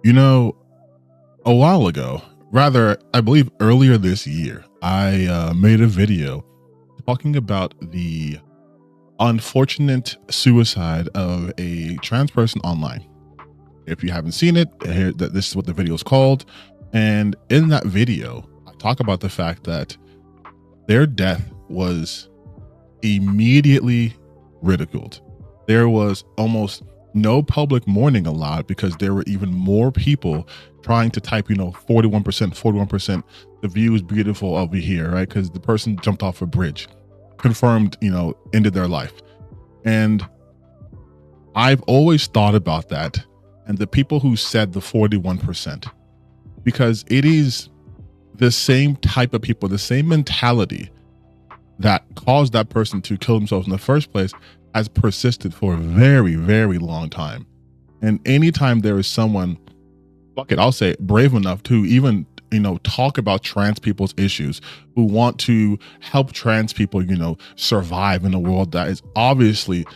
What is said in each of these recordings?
You know, a while ago, rather, I believe earlier this year, I made a video talking about the unfortunate suicide of a trans person online. If you haven't seen it, here that this is what the video is called. And in that video, I talk about the fact that their death was immediately ridiculed. There was almost no public mourning allowed because there were even more people trying to type, 41%, the view is beautiful over here, right? Because the person jumped off a bridge, confirmed, ended their life. And I've always thought about that and the people who said the 41%, because it is the same type of people, the same mentality that caused that person to kill themselves in the first place has persisted for a very, very long time. And anytime there is someone, I'll say brave enough to even, talk about trans people's issues, who want to help trans people, survive in a world that is obviously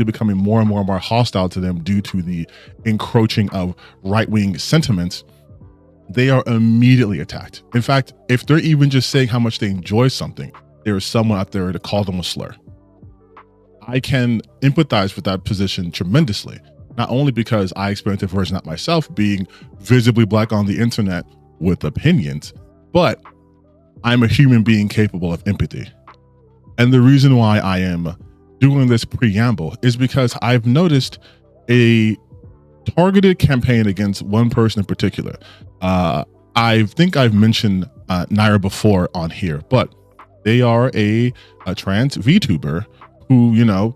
becoming more and more hostile to them due to the encroaching of right-wing sentiments, they are immediately attacked. In fact, if they're even just saying how much they enjoy something, there is someone out there to call them a slur. I can empathize with that position tremendously, not only because I experienced a version of that myself, being visibly Black on the internet with opinions, but I'm a human being capable of empathy. And the reason why I am doing this preamble is because I've noticed a targeted campaign against one person in particular. I think I've mentioned Naira before on here, but they are a trans VTuber who,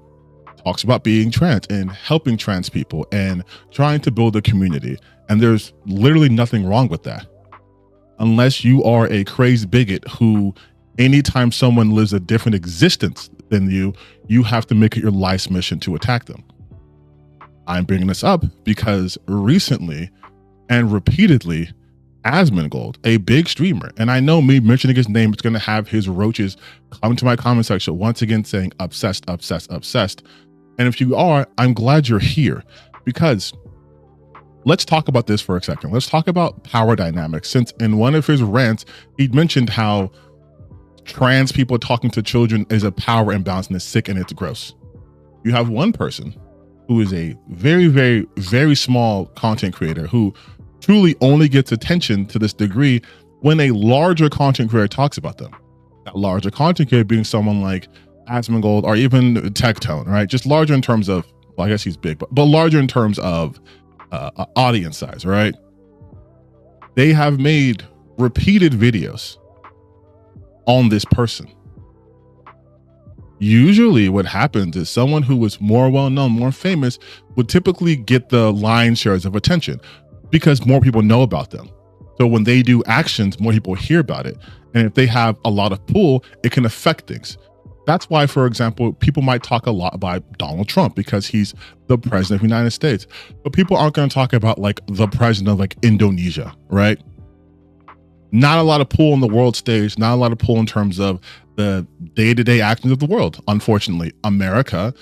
talks about being trans and helping trans people and trying to build a community. And there's literally nothing wrong with that. Unless you are a crazy bigot who, anytime someone lives a different existence than you, you have to make it your life's mission to attack them. I'm bringing this up because recently and repeatedly, Asmongold, a big streamer, and I know me mentioning his name, it's going to have his roaches come to my comment section once again saying obsessed. And if you are, I'm glad you're here, because let's talk about this for a second. Let's talk about power dynamics, since in one of his rants, he mentioned how trans people talking to children is a power imbalance and it's sick and it's gross. You have one person who is a very, very, very small content creator who truly only gets attention to this degree when a larger content creator talks about them. That larger content creator being someone like Asmongold or even Tectone, right? Just larger in terms of, well, I guess he's big, but larger in terms of audience size, right? They have made repeated videos on this person. Usually what happens is someone who was more well-known, more famous, would typically get the lion's shares of attention because more people know about them. So when they do actions, more people hear about it. And if they have a lot of pull, it can affect things. That's why, for example, people might talk a lot about Donald Trump because he's the president of the United States. But people aren't going to talk about like the president of like Indonesia, right? Not a lot of pull on the world stage, not a lot of pull in terms of the day-to-day actions of the world. Unfortunately, America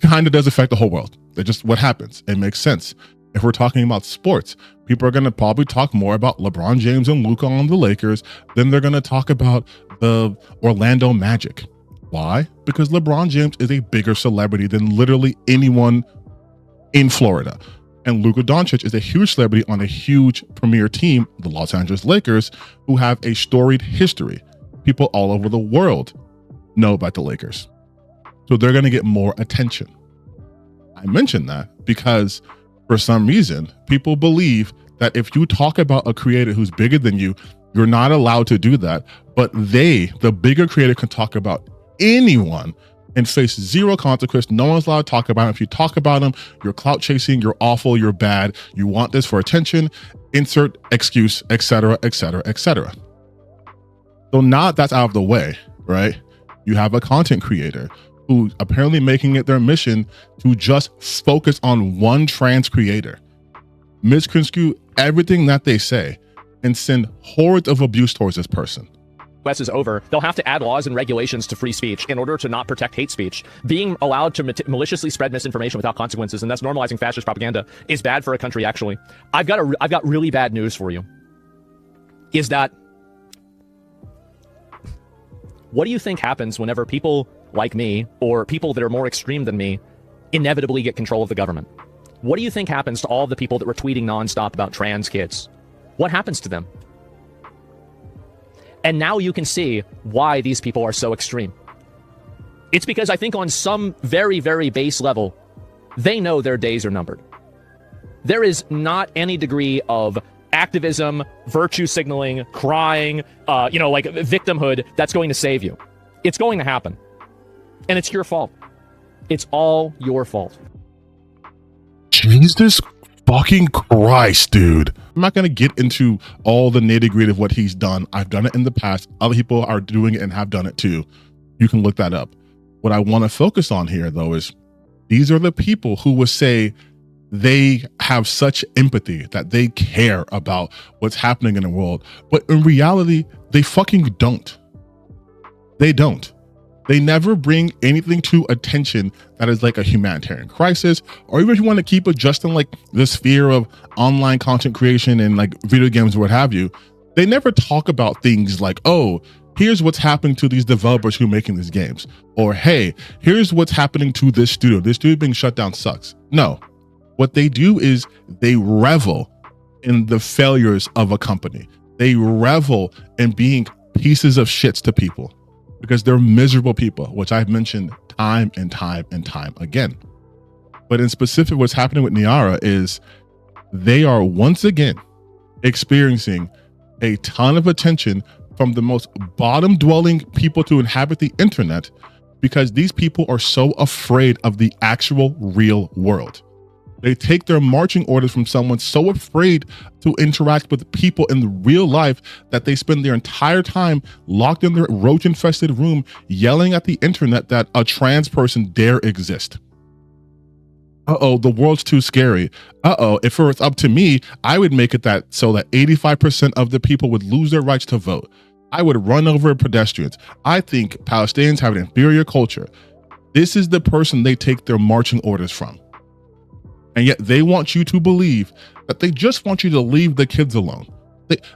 kind of does affect the whole world. That's just what happens. It makes sense. If we're talking about sports, people are going to probably talk more about LeBron James and Luka on the Lakers than they're going to talk about the Orlando Magic. Why? Because LeBron James is a bigger celebrity than literally anyone in Florida. And Luka Doncic is a huge celebrity on a huge premier team, the Los Angeles Lakers, who have a storied history. People all over the world know about the Lakers. So they're going to get more attention. I mention that because for some reason, people believe that if you talk about a creator who's bigger than you, you're not allowed to do that. But they, the bigger creator, can talk about anyone and face zero consequence. No one's allowed to talk about him. If you talk about him, you're clout chasing, you're awful, you're bad, you want this for attention, insert excuse, etc., etc., etc. So now that's out of the way, right? You have a content creator who apparently making it their mission to just focus on one trans creator, misconstrue everything that they say, and send hordes of abuse towards this person. US is over, they'll have to add laws and regulations to free speech in order to not protect hate speech. Being allowed to maliciously spread misinformation without consequences, and thus normalizing fascist propaganda, is bad for a country, actually. I've got really bad news for you. Is that, what do you think happens whenever people like me, or people that are more extreme than me, inevitably get control of the government? What do you think happens to all the people that were tweeting nonstop about trans kids? What happens to them? And now you can see why these people are so extreme. It's because I think on some very, very base level, they know their days are numbered. There is not any degree of activism, virtue signaling, crying, like victimhood that's going to save you. It's going to happen. And it's your fault. It's all your fault. Jesus fucking Christ, dude. I'm not going to get into all the nitty-gritty of what he's done. I've done it in the past. Other people are doing it and have done it too. You can look that up. What I want to focus on here, though, is these are the people who will say they have such empathy, that they care about what's happening in the world. But in reality, they fucking don't. They don't. They never bring anything to attention that is like a humanitarian crisis, or even if you want to keep it just in like the sphere of online content creation and like video games or what have you. They never talk about things like, oh, here's what's happening to these developers who are making these games, or hey, here's what's happening to this studio. This studio being shut down sucks. No, what they do is they revel in the failures of a company. They revel in being pieces of shits to people, because they're miserable people, which I've mentioned time and time and time again. But in specific, what's happening with Niara is they are once again experiencing a ton of attention from the most bottom-dwelling people to inhabit the internet, because these people are so afraid of the actual real world. They take their marching orders from someone so afraid to interact with people in the real life that they spend their entire time locked in their roach-infested room yelling at the internet that a trans person dare exist. Uh-oh, the world's too scary. Uh-oh, if it was up to me, I would make it that so that 85% of the people would lose their rights to vote. I would run over pedestrians. I think Palestinians have an inferior culture. This is the person they take their marching orders from. And yet they want you to believe that they just want you to leave the kids alone.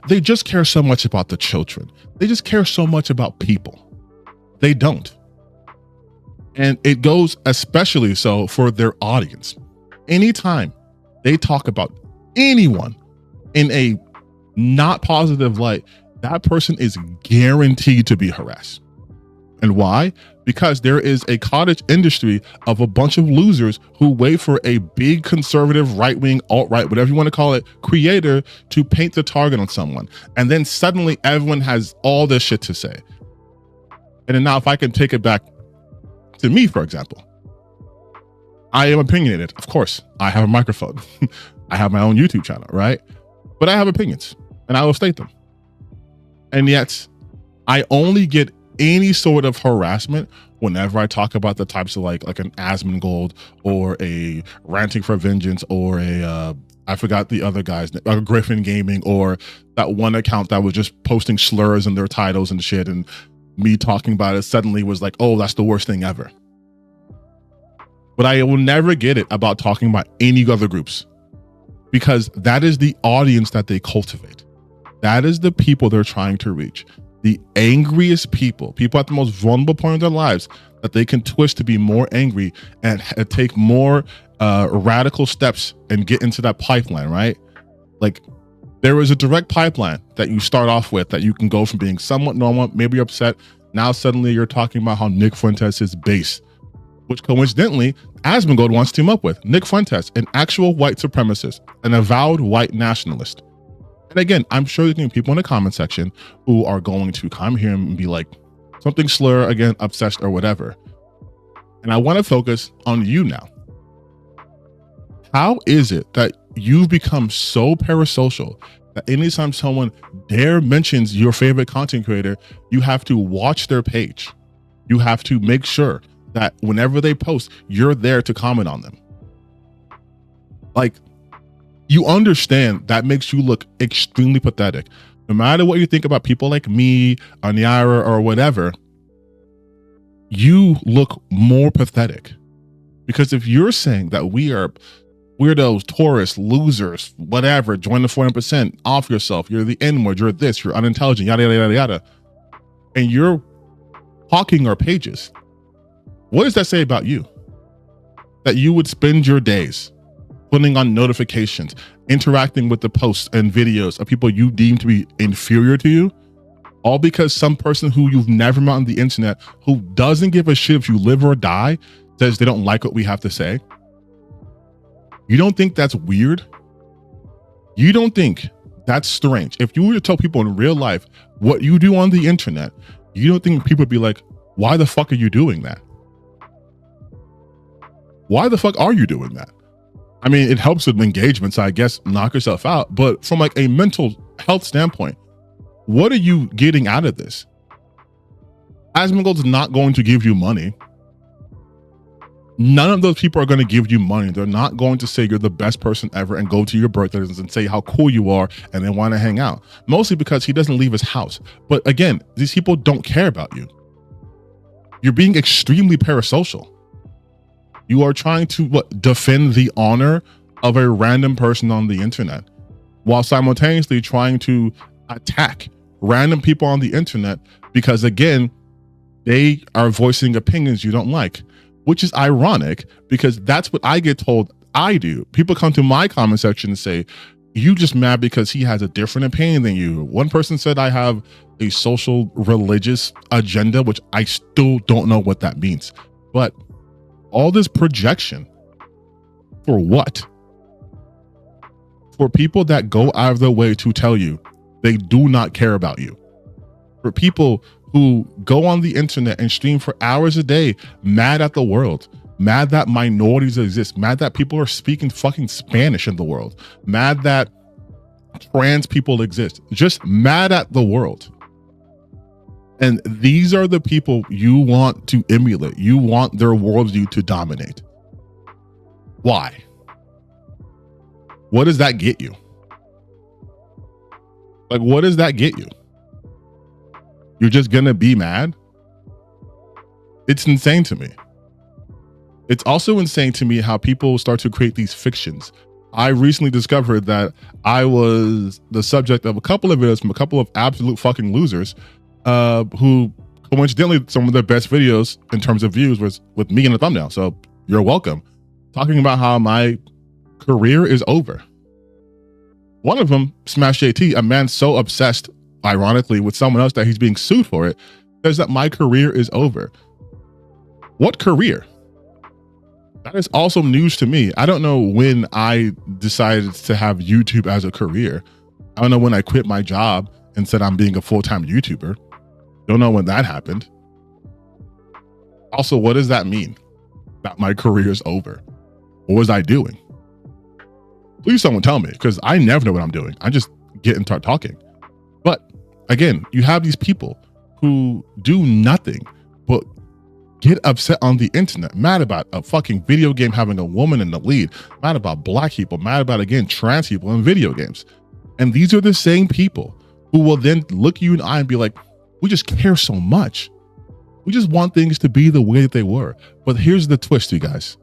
They just care so much about the children. They just care so much about people. They don't. And it goes especially so for their audience. Anytime they talk about anyone in a not positive light, that person is guaranteed to be harassed. And why? Because there is a cottage industry of a bunch of losers who wait for a big conservative, right-wing, alt-right, whatever you want to call it, creator to paint the target on someone. And then suddenly everyone has all this shit to say. And then now if I can take it back to me, for example, I am opinionated. Of course, I have a microphone. I have my own YouTube channel, right? But I have opinions and I will state them. And yet I only get any sort of harassment whenever I talk about the types of like an Asmongold or a Ranting for Vengeance or a I forgot the other guy's name, Griffin Gaming, or that one account that was just posting slurs in their titles and shit, and me talking about it suddenly was like, oh, that's the worst thing ever. But I will never get it about talking about any other groups, because that is the audience that they cultivate. That is the people they're trying to reach. The angriest people at the most vulnerable point of their lives, that they can twist to be more angry and take more radical steps and get into that pipeline, right? Like there is a direct pipeline that you start off with that you can go from being somewhat normal, maybe you're upset. Now suddenly you're talking about how Nick Fuentes is base, which coincidentally, Asmongold wants to team up with Nick Fuentes, an actual white supremacist, an avowed white nationalist. And again, I'm sure there's going to be people in the comment section who are going to come here and be like, something slur, again, obsessed or whatever. And I want to focus on you now. How is it that you've become so parasocial that anytime someone dare mentions your favorite content creator, you have to watch their page? You have to make sure that whenever they post, you're there to comment on them. Like, you understand that makes you look extremely pathetic. No matter what you think about people like me, Anyara, or whatever, you look more pathetic. Because if you're saying that we are weirdos, tourists, losers, whatever, join the 40%, off yourself, you're the N-word, you're this, you're unintelligent, yada, yada, yada, yada, and you're hawking our pages, what does that say about you? That you would spend your days putting on notifications, interacting with the posts and videos of people you deem to be inferior to you, all because some person who you've never met on the internet, who doesn't give a shit if you live or die, says they don't like what we have to say? You don't think that's weird? You don't think that's strange? If you were to tell people in real life what you do on the internet, you don't think people would be like, why the fuck are you doing that? Why the fuck are you doing that? I mean, it helps with engagement, so I guess knock yourself out. But from like a mental health standpoint, what are you getting out of this? Asmongold is not going to give you money. None of those people are going to give you money. They're not going to say you're the best person ever and go to your birthdays and say how cool you are and they want to hang out. Mostly because he doesn't leave his house. But again, these people don't care about you. You're being extremely parasocial. You are trying to defend the honor of a random person on the internet while simultaneously trying to attack random people on the internet because, again, they are voicing opinions you don't like, which is ironic because that's what I get told I do. People come to my comment section and say, you just mad because he has a different opinion than you. One person said I have a social religious agenda, which I still don't know what that means. But all this projection for what? For people that go out of their way to tell you they do not care about you. For people who go on the internet and stream for hours a day, mad at the world, mad that minorities exist, mad that people are speaking fucking Spanish in the world, mad that trans people exist, just mad at the world. And these are the people you want to emulate. You want their worldview to dominate. Why? What does that get you? Like, what does that get you? You're just gonna be mad? It's insane to me. It's also insane to me how people start to create these fictions. I recently discovered that I was the subject of a couple of videos from a couple of absolute fucking losers who coincidentally some of their best videos in terms of views was with me in the thumbnail. So you're welcome. Talking about how my career is over. One of them, Smash JT, a man so obsessed, ironically, with someone else that he's being sued for it, says that my career is over. What career? That is also news to me. I don't know when I decided to have YouTube as a career. I don't know when I quit my job and said I'm being a full-time YouTuber. Don't know when that happened. Also, what does that mean? That my career is over? What was I doing? Please someone tell me, because I never know what I'm doing. I just get and start talking. But again, you have these people who do nothing but get upset on the internet, mad about a fucking video game having a woman in the lead, mad about black people, mad about, again, trans people in video games. And these are the same people who will then look you in the eye and be like, we just care so much. We just want things to be the way that they were. But here's the twist, you guys.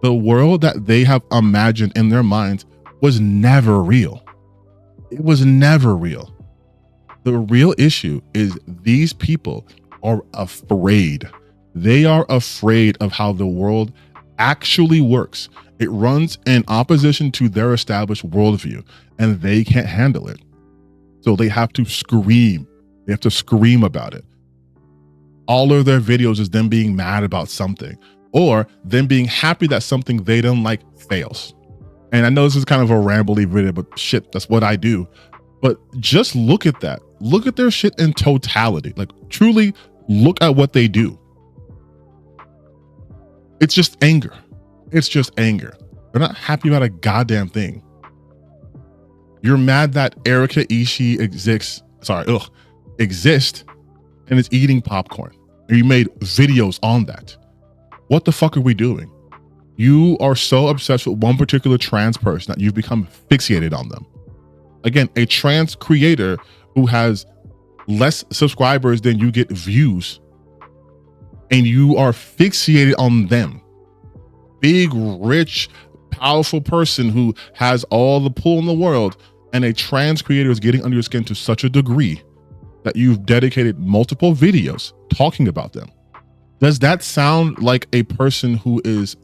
The world that they have imagined in their minds was never real. It was never real. The real issue is these people are afraid. They are afraid of how the world actually works. It runs in opposition to their established worldview, and they can't handle it. So they have to scream. They have to scream about it. All of their videos is them being mad about something, or them being happy that something they don't like fails. And I know this is kind of a rambly video, but shit, that's what I do. But just look at that. Look at their shit in totality. Like, truly look at what they do. It's just anger. It's just anger. They're not happy about a goddamn thing. You're mad that Erika Ishii exists and is eating popcorn. And you made videos on that. What the fuck are we doing? You are so obsessed with one particular trans person that you've become fixated on them. Again, a trans creator who has less subscribers than you get views, and you are fixated on them. Big, rich, powerful person who has all the pull in the world, and a trans creator is getting under your skin to such a degree that you've dedicated multiple videos talking about them. Does that sound like a person who is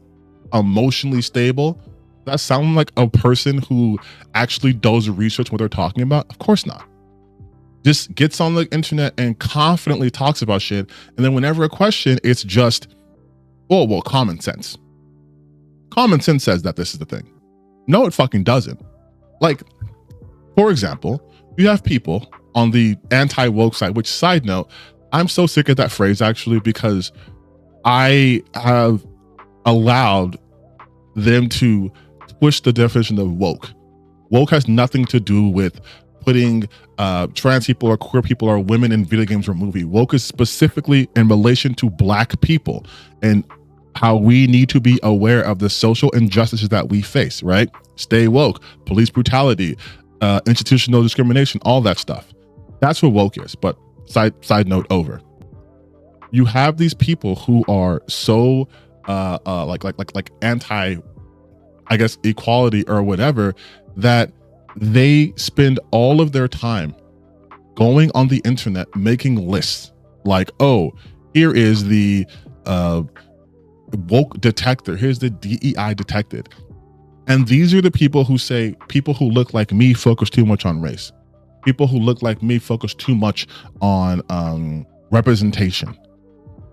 emotionally stable? Does that sound like a person who actually does research what they're talking about? Of course not. Just gets on the internet and confidently talks about shit, and then whenever a question, it's just, oh, well, common sense. Common sense says that this is the thing. No, it fucking doesn't. Like, for example, you have people on the anti-woke side, which, side note, I'm so sick of that phrase actually, because I have allowed them to twist the definition of woke. Woke has nothing to do with putting trans people or queer people or women in video games or movie. Woke is specifically in relation to Black people and how we need to be aware of the social injustices that we face, right? Stay woke, police brutality, institutional discrimination, all that stuff. That's what woke is. But side note over. You have these people who are so like anti, I guess, equality or whatever, that they spend all of their time going on the internet making lists like, oh, here is the woke detector, here's the DEI detected. And these are the people who say people who look like me focus too much on race. People who look like me focus too much on representation.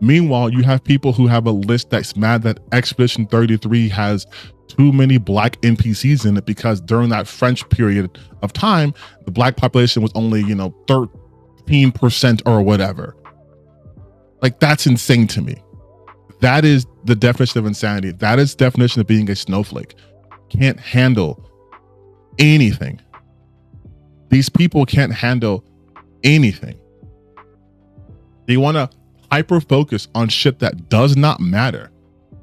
Meanwhile, you have people who have a list that's mad that Expedition 33 has too many Black NPCs in it because during that French period of time, the Black population was only, 13% or whatever. Like, that's insane to me. That is the definition of insanity. That is the definition of being a snowflake. Can't handle anything. These people can't handle anything. They want to hyper focus on shit that does not matter,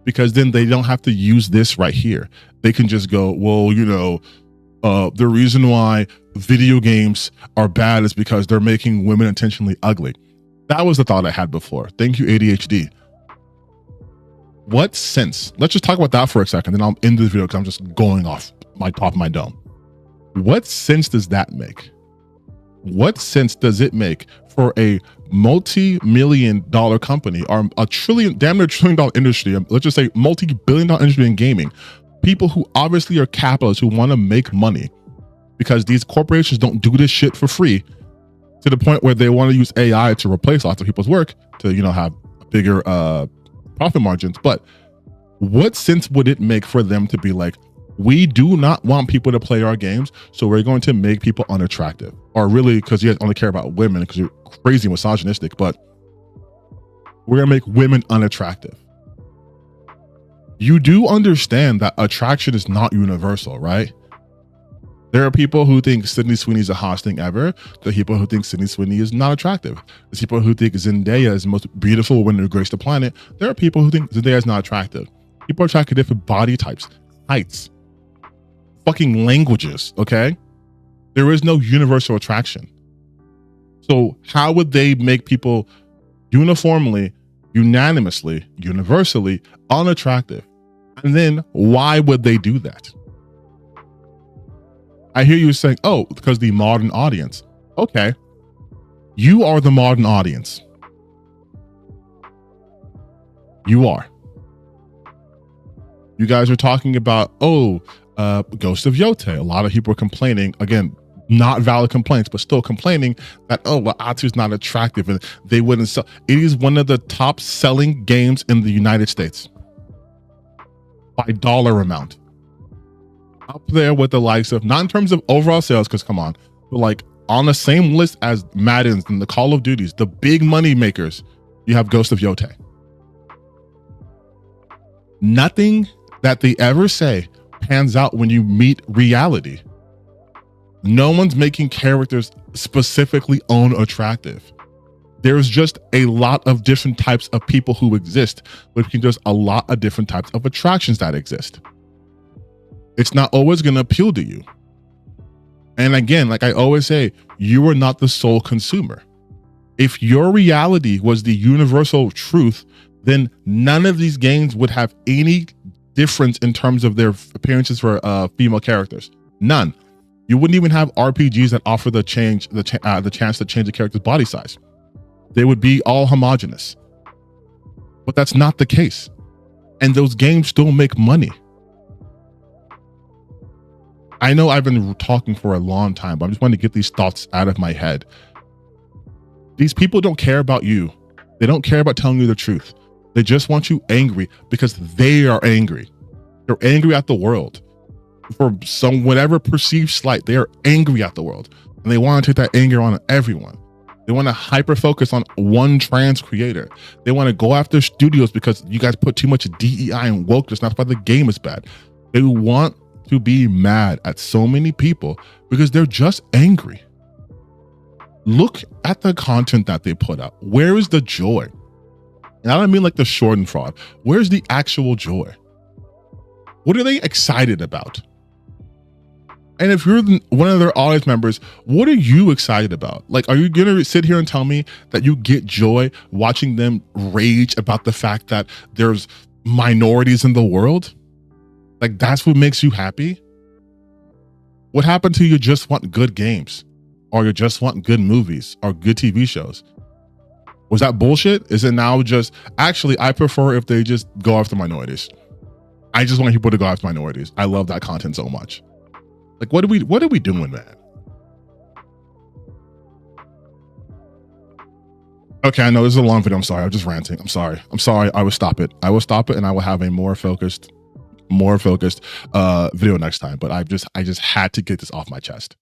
because then they don't have to use this right here. They can just go, well, the reason why video games are bad is because they're making women intentionally ugly. That was the thought I had before. Thank you, ADHD. What sense? Let's just talk about that for a second, then I'll end this video because I'm just going off my top of my dome. What sense does that make? What sense does it make for a multi-million-dollar company or a trillion, damn near trillion-dollar industry, let's just say multi-billion-dollar industry in gaming, people who obviously are capitalists who want to make money, because these corporations don't do this shit for free, to the point where they want to use AI to replace lots of people's work to, have bigger profit margins. But what sense would it make for them to be like, we do not want people to play our games, so we're going to make people unattractive? Or really, because you guys only care about women because you're crazy misogynistic, but we're going to make women unattractive. You do understand that attraction is not universal, right? There are people who think Sydney Sweeney is the hottest thing ever. There are people who think Sydney Sweeney is not attractive. There's people who think Zendaya is the most beautiful woman to grace the planet. There are people who think Zendaya is not attractive. People are attracted to different body types, heights, fucking languages, okay? There is no universal attraction. So how would they make people uniformly, unanimously, universally unattractive? And then why would they do that? I hear you saying, oh, because the modern audience. Okay. You are the modern audience. You are. You guys are talking about, Ghost of Yote. A lot of people are complaining, again, not valid complaints, but still complaining that, Atu's not attractive and they wouldn't sell. It is one of the top selling games in the United States by dollar amount. Up there with the likes of, not in terms of overall sales, because come on, but like on the same list as Madden's and the Call of Duties, the big money makers, you have Ghost of Yote. Nothing that they ever say pans out when you meet reality. No one's making characters specifically unattractive. There's just a lot of different types of people who exist, but there's a lot of different types of attractions that exist. It's not always going to appeal to you. And again, like I always say, you are not the sole consumer. If your reality was the universal truth, then none of these games would have any difference in terms of their appearances for female characters. None. You wouldn't even have RPGs that offer the chance to change the character's body size. They would be all homogenous. But that's not the case. And those games still make money. I know I've been talking for a long time, but I just want to get these thoughts out of my head. These people don't care about you. They don't care about telling you the truth. They just want you angry because they are angry. They're angry at the world. For some whatever perceived slight, they are angry at the world. And they want to take that anger on everyone. They want to hyper focus on one trans creator. They want to go after studios because you guys put too much DEI and wokeness. That's why the game is bad. They want to be mad at so many people because they're just angry. Look at the content that they put out. Where is the joy? And I don't mean like the Schadenfreude. Where's the actual joy? What are they excited about? And if you're one of their audience members, what are you excited about? Like, are you going to sit here and tell me that you get joy watching them rage about the fact that there's minorities in the world? Like, that's what makes you happy? What happened to you just want good games? Or you just want good movies or good TV shows? Was that bullshit? Is it now just, actually, I prefer if they just go after minorities. I just want people to go after minorities. I love that content so much. Like, what are we doing, man? Okay, I know this is a long video. I'm sorry. I'm just ranting. I'm sorry. I will stop it. And I will have a more focused video next time. But I just had to get this off my chest.